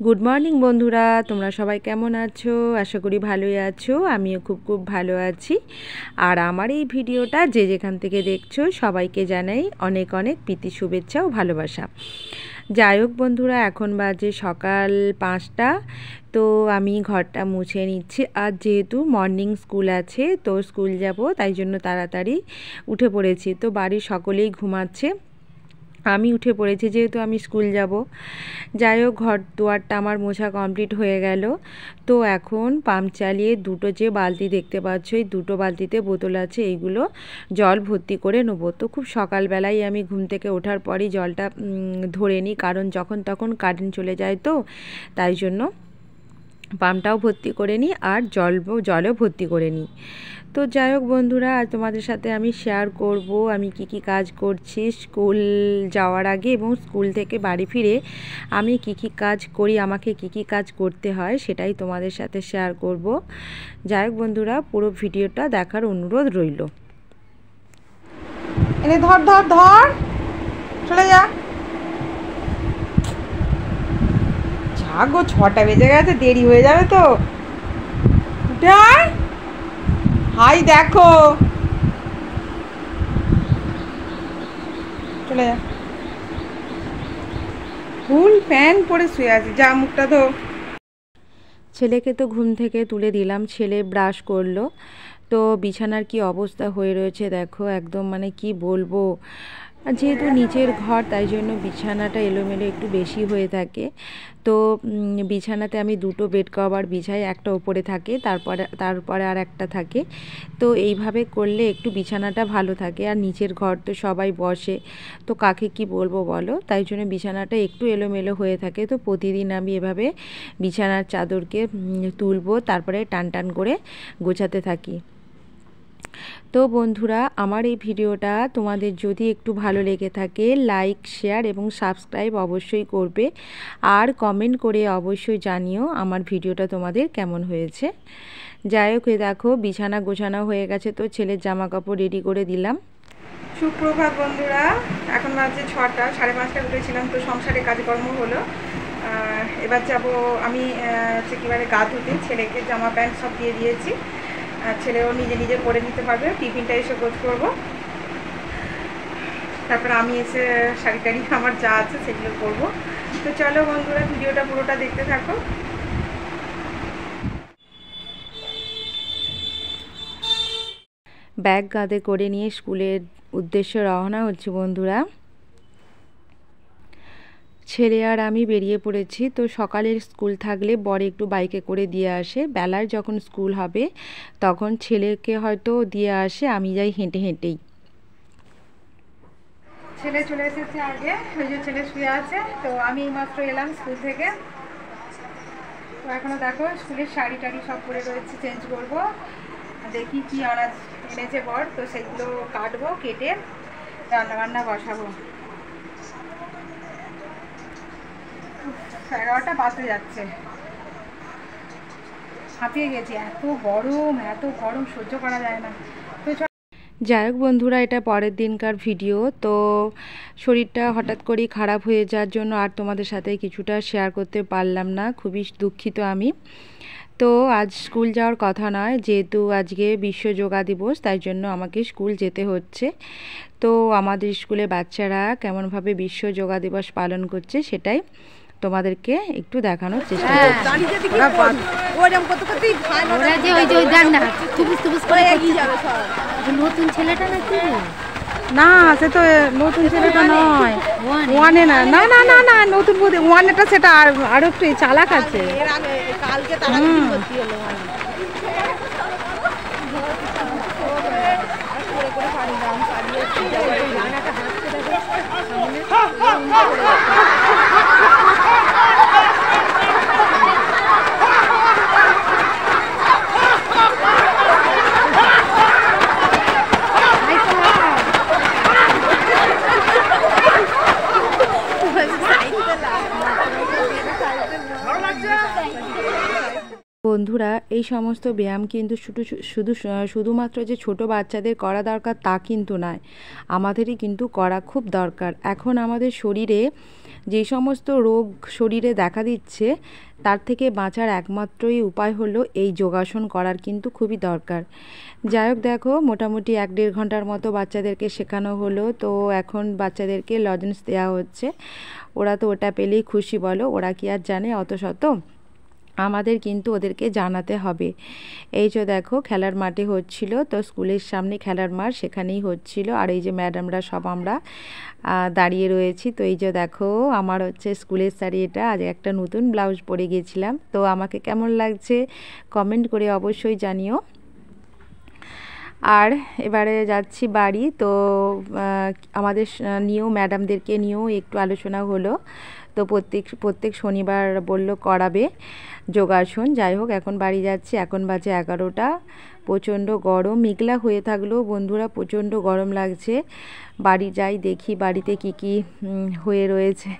Good morning বন্ধুরা, তোমরা সবাই কেমন আছো? আশা করি ভালোই আছো। আমিও খুব ভালো আছি। আর আমার এই ভিডিওটা যে যেখান থেকে দেখছো সবাইকে জানাই অনেক অনেক প্রীতি, শুভেচ্ছা ও ভালোবাসা। যাই হোক বন্ধুরা, এখন বাজে সকাল 5টা। তো আমি ঘরটা মুছে নিচ্ছি। আর যেহেতু মর্নিং স্কুল আছে, তো স্কুল যাব, তাই জন্য তাড়াতাড়ি উঠে পড়েছি। তো বাড়ির সকলেই ঘুমাচ্ছে, আমি উঠে পড়েছি যেহেতু আমি স্কুল যাব। যাই হোক, ঘর দুয়ারটা আমার মোছা কমপ্লিট হয়ে গেল। তো এখন পাম্প চালিয়ে দুটো যে বালতি দেখতে পাচ্ছ, এই দুটো বালতিতে বোতল আছে, এইগুলো জল ভর্তি করে নেবো। তো খুব সকালবেলায় আমি ঘুম থেকে ওঠার পরই জলটা ধরে নিই, কারণ যখন তখন কারেন্ট চলে যায়, তো তাই জন্য পাম্পটাও ভর্তি করে নিই আর জলও ভর্তি করে নিই। তো যাই হোক বন্ধুরা, আজ তোমাদের সাথে আমি শেয়ার করব আমি কি কাজ করছি স্কুল যাওয়ার আগে, এবং স্কুল থেকে বাড়ি ফিরে আমি কি কাজ করি, আমাকে কি কাজ করতে হয়, সেটাই তোমাদের সাথে শেয়ার করব। যাই হোক বন্ধুরা, পুরো ভিডিওটা দেখার অনুরোধ রইল। এনে ধর ধর ধর, চলে যা। গো 6টা বেজে গেছে, দেরি হয়ে যাবে তো। হাই দেখো, চলে যা। ফুল প্যান্ট পরে শুয়ে আছে, যা মুখটা ধো। ছেলেকে তো ঘুম থেকে তুলে দিলাম, ছেলে ব্রাশ করলো। তো বিছানার কি অবস্থা হয়ে রয়েছে দেখো, একদম মানে কি বলবো, যেহেতু নিচের ঘর তাই জন্য বিছানাটা এলোমেলো একটু বেশি হয়ে থাকে। তো বিছানাতে আমি দুটো বেড কভার বিছাই, একটা ওপরে থাকে, তারপরে আর একটা থাকে। তো এইভাবে করলে একটু বিছানাটা ভালো থাকে। আর নিচের ঘর তো সবাই বসে, তো কাকে কি বলবো বলো, তাই জন্য বিছানাটা একটু এলোমেলো হয়ে থাকে। তো প্রতিদিন আমি এভাবে বিছানার চাদরকে তুলবো, তারপরে টান করে গোছাতে থাকি। তো বন্ধুরা, আমার এই ভিডিওটা তোমাদের যদি একটু ভালো লেগে থাকে, লাইক, শেয়ার এবং সাবস্ক্রাইব অবশ্যই করবে। আর কমেন্ট করে অবশ্যই জানিও আমার ভিডিওটা তোমাদের কেমন হয়েছে। যাই হোক, দেখো বিছানা গোছানো হয়ে গেছে, তো ছেলের জামা কাপড় রেডি করে দিলাম। সুপ্রভাত বন্ধুরা, এখন বাজে 6টা, 5:30 উঠেছিলাম, তো সংসারে কাজকর্ম হলো। এবার যাব আমি একেবারে গা ধুতে। ছেলেকে জামা প্যান্ট সব দিয়ে দিয়েছি, ছেলেও নিজে পরে নিতে পারবে। টিফিনটা এসে গোছ করবো, তারপর আমি এসে শাড়ি টাড়ি আমার যা আছে সেগুলো করবো। তো চলো বন্ধুরা, ভিডিওটা পুরোটা দেখতে থাকো। ব্যাগ কাঁধে করে নিয়ে স্কুলের উদ্দেশ্যে রওনা হচ্ছে বন্ধুরা। ছেলে আর আমি বেরিয়ে পড়েছি। তো সকালের স্কুল থাকলে বর একটু বাইকে করে দিয়ে আসে, বেলার যখন স্কুল হবে তখন ছেলেকে হয়তো দিয়ে আসে, আমি যাই হেঁটেই। ছেলে চলে এসেছে আগে, ওই যে ছেলে শুয়ে আছে। তো আমি এইমাত্র এলাম স্কুল থেকে। তো এখনো দেখো স্কুলের শাড়ি টাড়ি সব পরে রয়েছে, চেঞ্জ করবো। দেখি কি আনাজ এনেছে বর, তো সেগুলো কাটবো, কেটে রান্না বসাবো। 11টা বাজতে যাচ্ছে, হাঁপিয়ে গেছি। এত গরম সহ্য করা যায় না। তো যাই হোক বন্ধুরা, এটা পরের দিনকার ভিডিও। তো শরীরটা হঠাৎ করেই খারাপ হয়ে যাওয়ার জন্য আর তোমাদের সাথে কিছুটা শেয়ার করতে পারলাম না, খুবই দুঃখিত আমি। তো আজ স্কুল যাওয়ার কথা নয়, যেহেতু আজকে বিশ্ব যোগা দিবস, তাই জন্য আমাকে স্কুল যেতে হচ্ছে। তো আমাদের স্কুলে বাচ্চারা কেমনভাবে বিশ্ব যোগা দিবস পালন করছে সেটাই তোমাদেরকে একটু দেখানোর চেষ্টা করছি। নতুন ছেলেটা নাকি? না, সে তো নতুন ছেলেটা নয়, ওয়ানে না না না না না নতুন বুদ্ধি ওয়ানেটা, সেটা আরো একটু চালাক আছে। বন্ধুরা, এই সমস্ত ব্যায়াম কিন্তু শুধুমাত্র যে ছোট বাচ্চাদের করা দরকার তা কিন্তু নয়, আমাদেরই কিন্তু করা খুব দরকার। এখন আমাদের শরীরে যে সমস্ত রোগ শরীরে দেখা দিচ্ছে তার থেকে বাঁচার একমাত্রই উপায় হলো এই যোগাসন করার কিন্তু খুবই দরকার। যাই হোক, দেখো মোটামুটি 1-1.5 ঘন্টার মতো বাচ্চাদেরকে শেখানো হলো। তো এখন বাচ্চাদেরকে লজেন্স দেওয়া হচ্ছে। ওরা তো ওটা পেলেই খুশি বলো, ওরা কি আর জানে অত শত, আমাদের কিন্তু ওদেরকে জানাতে হবে। এই যে দেখো খেলার মাঠে হচ্ছিল, তো স্কুলের সামনে খেলার মাঠ, সেখানেই হচ্ছিল। আর এই যে ম্যাডামরা সব আমরা দাঁড়িয়ে রয়েছি। তো এই যে দেখো আমার হচ্ছে স্কুলের শাড়ি, এটা আজ একটা নতুন ব্লাউজ পরে গিয়েছিলাম। তো আমাকে কেমন লাগছে কমেন্ট করে অবশ্যই জানিও। আর এবারে যাচ্ছি বাড়ি। তো আমাদের নিয়েও ম্যাডামদেরকে নিয়েও একটু আলোচনা হলো। তো প্রত্যেক শনিবার বলল করাবে যোগাসন। যাই হোক, এখন বাড়ি যাচ্ছি, এখন বাজে 11টা। প্রচণ্ড গরম, মেঘলা হয়ে থাকলেও বন্ধুরা প্রচণ্ড গরম লাগছে। বাড়ি যাই, দেখি বাড়িতে কি কি হয়ে রয়েছে।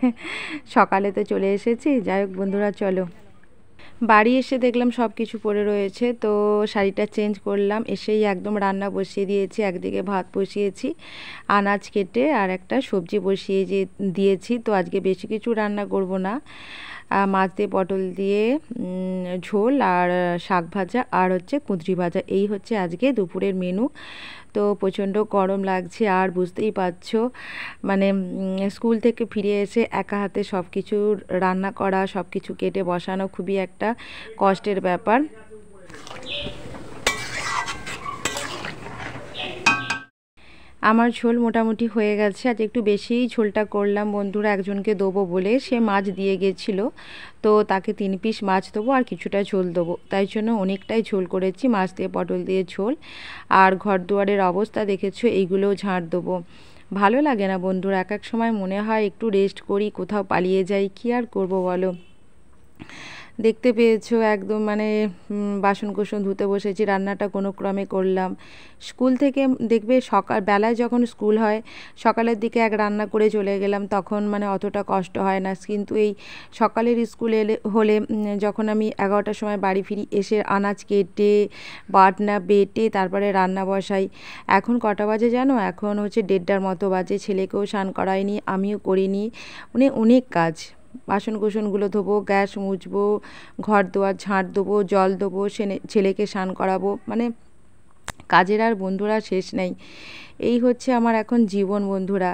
সকালে তো চলে এসেছি। যাই হোক বন্ধুরা, চলো। বাড়ি এসে দেখলাম সব কিছু পড়ে রয়েছে। তো শাড়িটা চেঞ্জ করলাম, এসেই একদম রান্না বসিয়ে দিয়েছি। একদিকে ভাত বসিয়েছি, আনাজ কেটে, আর একটা সবজি বসিয়ে দিয়েছি। তো আজকে বেশি কিছু রান্না করব না, মাছ দিয়ে পটল দিয়ে ঝোল, আর শাক ভাজা, আর হচ্ছে কুঁদরি ভাজা, এই হচ্ছে আজকে দুপুরের মেনু। তো প্রচণ্ড গরম লাগছে, আর বুঝতেই পারছো মানে স্কুল থেকে ফিরে এসে একা হাতে সব কিছু রান্না করা, সব কিছু কেটে বসানো খুবই একটা কষ্টের ব্যাপার। আমার ঝোল মোটামুটি হয়ে গেছে। আজ একটু বেশিই ঝোলটা করলাম বন্ধুরা, একজনকে দেবো বলে, সে মাছ দিয়ে গেছিলো। তো তাকে 3 পিস মাছ দেবো আর কিছুটা ঝোল দেবো, তাই জন্য অনেকটাই ঝোল করেছি, মাছ দিয়ে পটল দিয়ে ঝোল। আর ঘর দুয়ারের অবস্থা দেখেছো, এইগুলোও ঝাঁট দেবো। ভালো লাগে না বন্ধুরা, এক এক সময় মনে হয় একটু রেস্ট করি, কোথাও পালিয়ে যাই, কি আর করবো বলো। দেখতে পেয়েছো একদম মানে বাসন কোসন ধুতে বসেছি, রান্নাটা কোনো ক্রমে করলাম। স্কুল থেকে দেখবে সকালবেলায় যখন স্কুল হয় সকালের দিকে এক রান্না করে চলে গেলাম, তখন মানে অতটা কষ্ট হয় না। কিন্তু এই সকালের স্কুল হলে যখন আমি 11টার সময় বাড়ি ফিরি, এসে আনাজ কেটে বাটনা বেটে তারপরে রান্না বসাই। এখন কটা বাজে জানো? এখন হচ্ছে 1:30টার মতো বাজে। ছেলেকেও স্নান করাইনি, আমিও করিনি, মানে অনেক কাজ। বাসন কোসনগুলো ধোবো, গ্যাস মুছবো, ঘর দুয়ার ঝাঁট দেবো, জল দেবো, ছেলেকে স্নান করাবো, মানে কাজের আর বন্ধুরা শেষ নেই। এই হচ্ছে আমার এখন জীবন বন্ধুরা।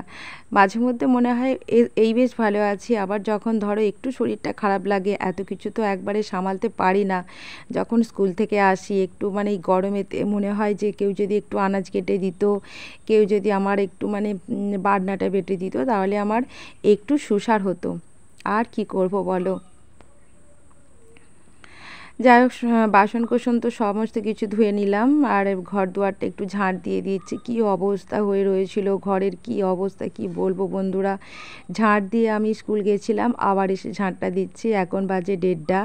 মাঝে মধ্যে মনে হয় এই বেশ ভালো আছি, আবার যখন ধরো একটু শরীরটা খারাপ লাগে, এত কিছু তো একবারে সামালতে পারি না। যখন স্কুল থেকে আসি একটু মানে এই গরমেতে মনে হয় যে কেউ যদি একটু আনাজ কেটে দিত, কেউ যদি আমার একটু মানে বাটনাটা বেটে দিত, তাহলে আমার একটু সুসার হতো। আর কি করব বলো। যাই হোক, বাসন কোসন তো সমস্ত কিছু ধুয়ে নিলাম, আর ঘর দুয়ারটা একটু ঝাঁট দিয়ে দিয়েছি। কী অবস্থা হয়ে রয়েছিল ঘরের, কি অবস্থা কি বলবো বন্ধুরা। ঝাঁট দিয়ে আমি স্কুল গেছিলাম, আবার এসে ঝাঁটটা দিচ্ছি। এখন বাজে 1:30।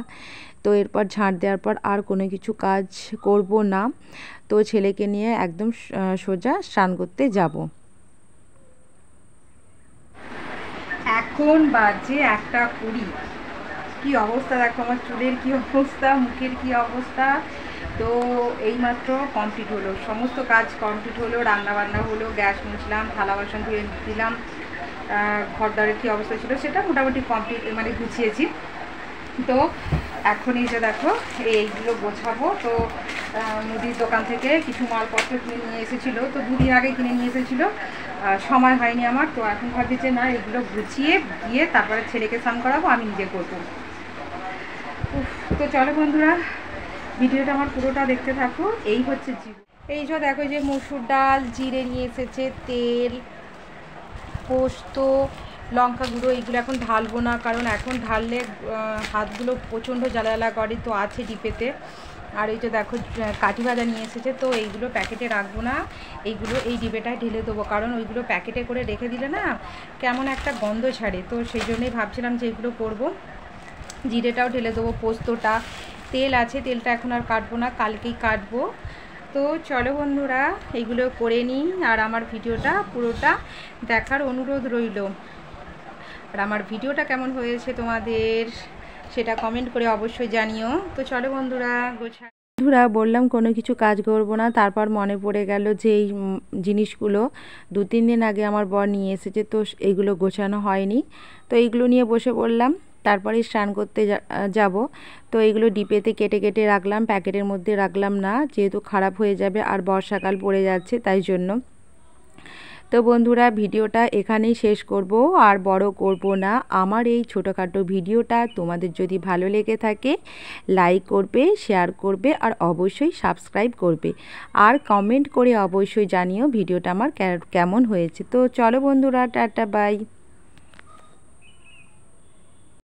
তো এরপর ঝাঁট দেওয়ার পর আর কোনো কিছু কাজ করব না। তো ছেলেকে নিয়ে একদম সোজা স্নান করতে যাব। এখন বাজে 1:20। কি অবস্থা দেখো, আমার চুলের কি অবস্থা, মুখের কি অবস্থা। তো এইমাত্র কমপ্লিট হলো, সমস্ত কাজ কমপ্লিট হলো, রান্না বান্না হলো, গ্যাস মুছলাম, থালা বাসন ধুয়ে দিলাম, ঘরদারের কী অবস্থা ছিল সেটা মোটামুটি কমপ্লিট মানে গুছিয়েছি। তো এখন এই যে দেখো এইগুলো গোছাবো। তো মুদির দোকান থেকে কিছু মালপত্র কিনে নিয়ে এসেছিলো, তো 2 দিন আগে কিনে নিয়ে এসেছিলো, সময় হয়নি আমার। তো এখন ভাবছি যে না, এগুলো গুছিয়ে দিয়ে তারপরে ছেলেকে স্নান করাবো, আমি নিজে করবো। তো চলো বন্ধুরা, ভিডিওটা আমার পুরোটা দেখতে থাকো। এই হচ্ছে জীবন। এই যে দেখো যে মসুর ডাল, জিরে নিয়ে এসেছে, তেল, পোস্ত, লঙ্কা গুঁড়ো, এইগুলো এখন ঢালবো না, কারণ এখন ঢাললে হাতগুলো প্রচণ্ড জ্বালা জ্বালা করে, তো আছে ডিপেতে। আর এই যে দেখো কাঠি ভাজা নিয়ে এসেছে, তো এইগুলো প্যাকেটে রাখবো না, এইগুলো এই ডিবেটায় ঢেলে দেবো, কারণ ওইগুলো প্যাকেটে করে রেখে দিলে না কেমন একটা গন্ধ ছাড়ে। তো সেই জন্যই ভাবছিলাম যে এইগুলো করবো। জিরেটাও ঢেলে দেবো, পোস্তটা, তেল আছে, তেলটা এখন আর কাটবো না, কালকেই কাটবো। তো চলো বন্ধুরা, এইগুলো করে নিই, আর আমার ভিডিওটা পুরোটা দেখার অনুরোধ রইল। আর আমার ভিডিওটা কেমন হয়েছে তোমাদের সেটা কমেন্ট করে অবশ্যই জানিও। তো চলো বন্ধুরা, গোছা। বন্ধুরা বললাম কোনো কিছু কাজ করব না, তারপর মনে পড়ে গেল যে এই জিনিসগুলো 2-3 দিন আগে আমার বর নিয়ে এসেছে, তো এইগুলো গোছানো হয়নি। তো এইগুলো নিয়ে বসে পড়লাম, তারপরে স্নান করতে যাব। তো এইগুলো ডিপেতে কেটে কেটে রাখলাম, প্যাকেটের মধ্যে রাখলাম না, যেহেতু খারাপ হয়ে যাবে আর বর্ষাকাল পড়ে যাচ্ছে তাই জন্য। তো বন্ধুরা ভিডিওটা এখানেই শেষ করব, আর বড় করব না। আমার এই ছোটোখাটো ভিডিওটা তোমাদের যদি ভালো লেগে থাকে লাইক করবে, শেয়ার করবে আর অবশ্যই সাবস্ক্রাইব করবে, আর কমেন্ট করে অবশ্যই জানিও ভিডিওটা আমার কেমন হয়েছে। তো চলো বন্ধুরা, টাটা বাই।